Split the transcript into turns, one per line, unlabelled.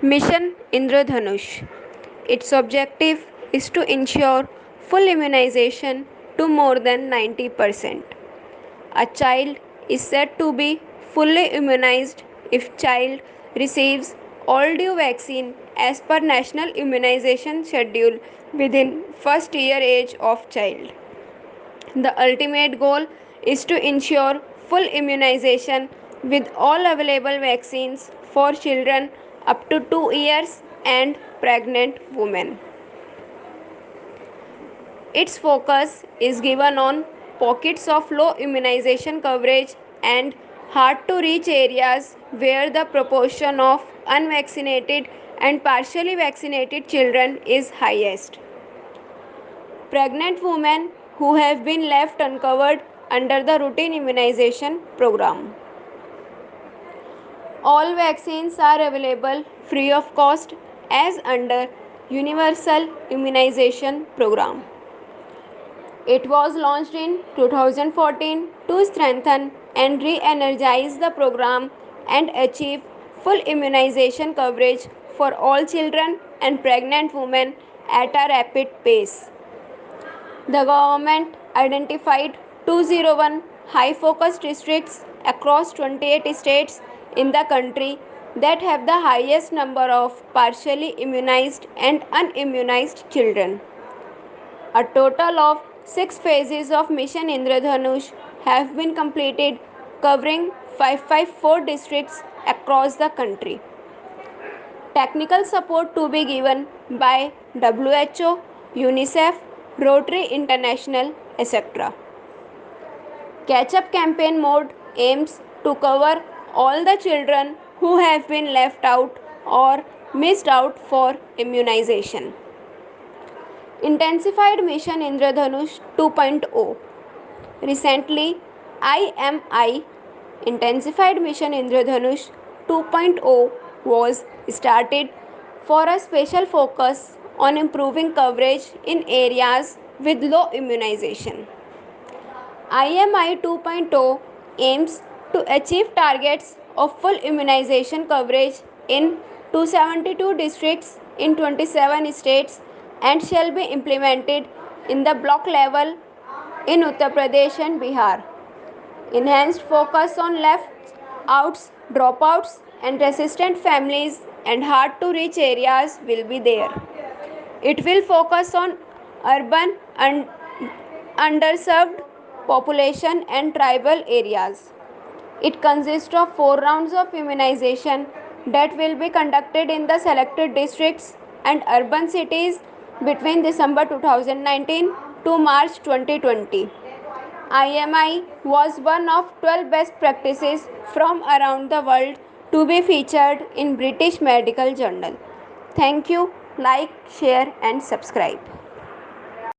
Mission Indradhanush. Its objective is to ensure full immunization to more than 90%. A child is said to be fully immunized if child receives all due vaccine as per national immunization schedule within first year age of child. The ultimate goal is to ensure full immunization with all available vaccines for children up to 2 years and pregnant women. Its focus is given on pockets of low immunization coverage and hard to reach areas where the proportion of unvaccinated and partially vaccinated children is highest. Pregnant women who have been left uncovered under the routine immunization program. All vaccines are available free of cost as under Universal Immunization Program. It was launched in 2014 to strengthen and re-energize the program and achieve full immunization coverage for all children and pregnant women at a rapid pace. The government identified 201 high focus districts across 28 states in the country that have the highest number of partially immunized and unimmunized children. A total of 6 phases of Mission Indradhanush have been completed, covering 554 districts across the country. Technical support to be given by WHO, UNICEF, Rotary International, etc. Catch-up campaign mode aims to cover all the children who have been left out or missed out for immunization. Intensified Mission Indradhanush 2.0. Recently, IMI Intensified Mission Indradhanush 2.0 was started for a special focus on improving coverage in areas with low immunization. IMI 2.0 aims to achieve targets of full immunization coverage in 272 districts in 27 states and shall be implemented in the block level in Uttar Pradesh and Bihar. Enhanced focus on left outs, dropouts, and resistant families and hard to reach areas will be there. It will focus on urban and underserved population and tribal areas. It consists of 4 rounds of immunization that will be conducted in the selected districts and urban cities between December 2019 to March 2020. IMI was one of 12 best practices from around the world to be featured in British Medical Journal. Thank you. Like, share and subscribe.